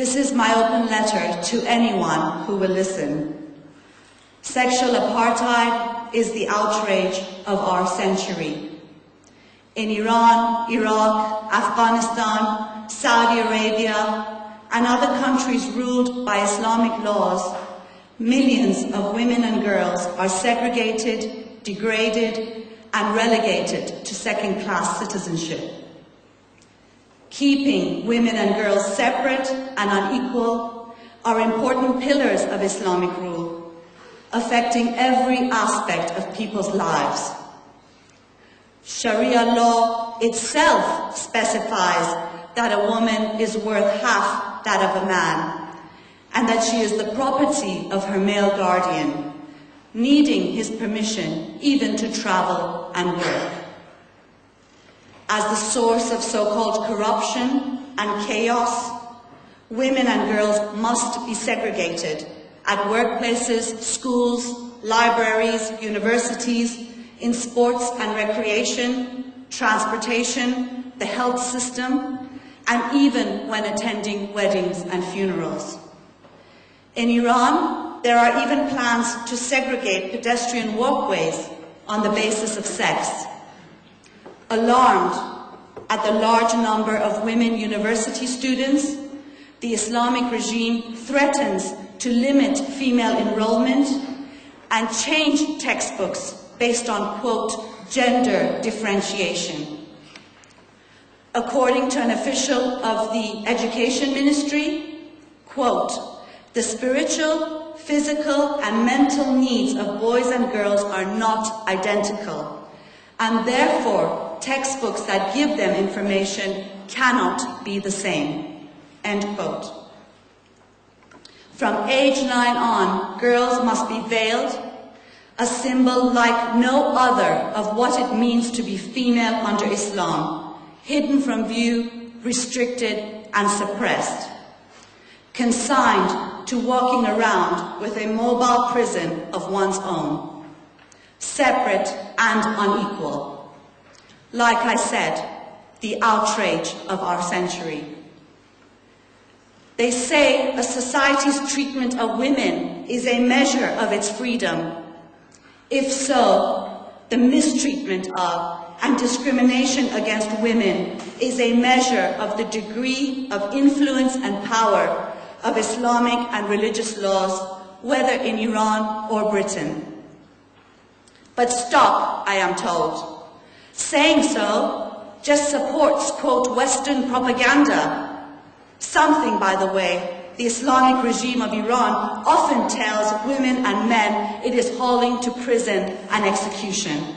This is my open letter to anyone who will listen. Sexual apartheid is the outrage of our century. In Iran, Iraq, Afghanistan, Saudi Arabia, and other countries ruled by Islamic laws, millions of women and girls are segregated, degraded, and relegated to second-class citizenship. Keeping women and girls separate and unequal are important pillars of Islamic rule, affecting every aspect of people's lives. Sharia law itself specifies that a woman is worth half that of a man, and that she is the property of her male guardian, needing his permission even to travel and work. As the source of so-called corruption and chaos, women and girls must be segregated at workplaces, schools, libraries, universities, in sports and recreation, transportation, the health system, and even when attending weddings and funerals. In Iran, there are even plans to segregate pedestrian walkways on the basis of sex. Alarmed at the large number of women university students, the Islamic regime threatens to limit female enrollment and change textbooks based on, quote, gender differentiation. According to an official of the Education Ministry, quote, the spiritual, physical, and mental needs of boys and girls are not identical, and therefore textbooks that give them information cannot be the same, end quote. From age 9 on, girls must be veiled, a symbol like no other of what it means to be female under Islam, hidden from view, restricted, and suppressed, consigned to walking around with a mobile prison of one's own, separate and unequal. Like I said, the outrage of our century. They say a society's treatment of women is a measure of its freedom. If so, the mistreatment of and discrimination against women is a measure of the degree of influence and power of Islamic and religious laws, whether in Iran or Britain. But stop, I am told. Saying so just supports, quote, Western propaganda. Something, by the way, the Islamic regime of Iran often tells women and men it is hauling to prison and execution.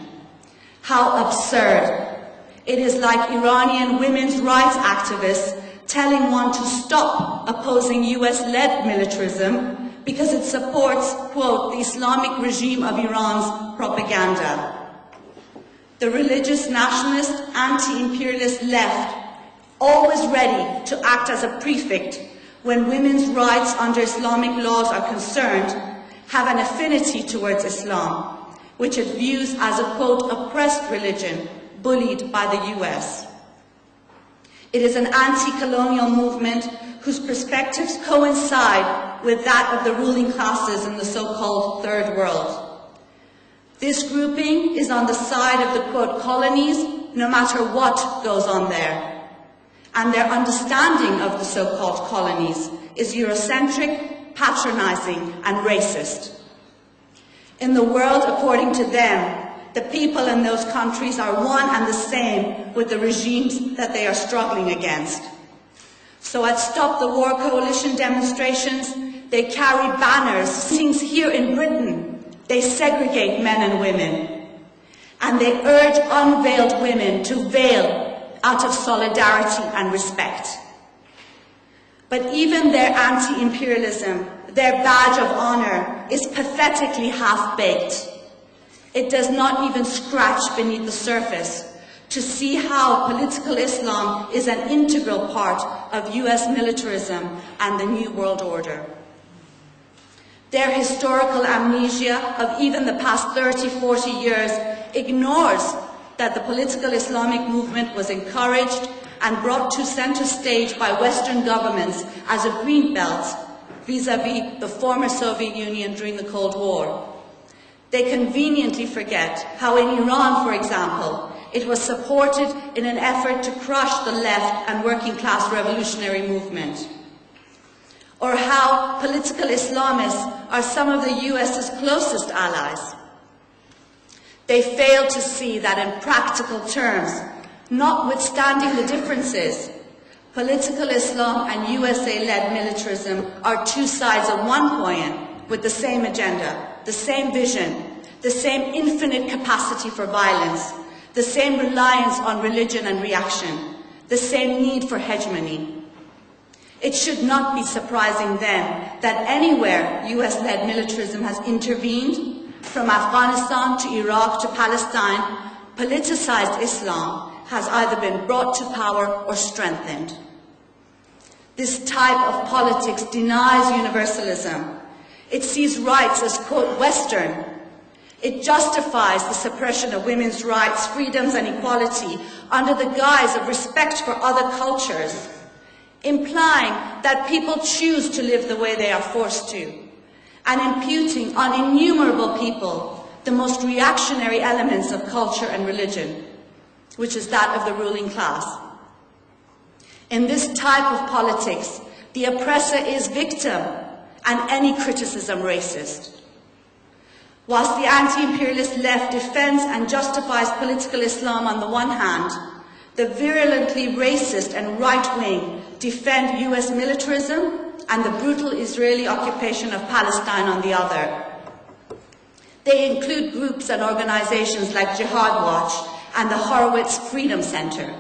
How absurd. It is like Iranian women's rights activists telling one to stop opposing US-led militarism because it supports, quote, the Islamic regime of Iran's propaganda. The religious nationalist, anti-imperialist left, always ready to act as a prefect when women's rights under Islamic laws are concerned, have an affinity towards Islam, which it views as a, quote, oppressed religion bullied by the US. It is an anti-colonial movement whose perspectives coincide with that of the ruling classes in the so-called Third World. This grouping is on the side of the, quote, colonies, no matter what goes on there. And their understanding of the so-called colonies is Eurocentric, patronizing, and racist. In the world, according to them, the people in those countries are one and the same with the regimes that they are struggling against. So at Stop the War Coalition demonstrations, they carry banners, things here in Britain. They segregate men and women, and they urge unveiled women to veil out of solidarity and respect. But even their anti-imperialism, their badge of honor, is pathetically half-baked. It does not even scratch beneath the surface to see how political Islam is an integral part of US militarism and the New World Order. Their historical amnesia of even the past 30, 40 years ignores that the political Islamic movement was encouraged and brought to center stage by Western governments as a green belt vis-à-vis the former Soviet Union during the Cold War. They conveniently forget how in Iran, for example, it was supported in an effort to crush the left and working class revolutionary movement. Or how political Islamists are some of the US's closest allies. They fail to see that in practical terms, notwithstanding the differences, political Islam and USA-led militarism are two sides of one coin with the same agenda, the same vision, the same infinite capacity for violence, the same reliance on religion and reaction, the same need for hegemony. It should not be surprising then that anywhere US-led militarism has intervened, from Afghanistan to Iraq to Palestine, politicized Islam has either been brought to power or strengthened. This type of politics denies universalism. It sees rights as, quote, Western. It justifies the suppression of women's rights, freedoms, and equality under the guise of respect for other cultures, implying that people choose to live the way they are forced to, and imputing on innumerable people the most reactionary elements of culture and religion, which is that of the ruling class. In this type of politics, the oppressor is victim, and any criticism racist. Whilst the anti-imperialist left defends and justifies political Islam on the one hand, the virulently racist and right-wing defend US militarism and the brutal Israeli occupation of Palestine on the other. They include groups and organizations like Jihad Watch and the Horowitz Freedom Center.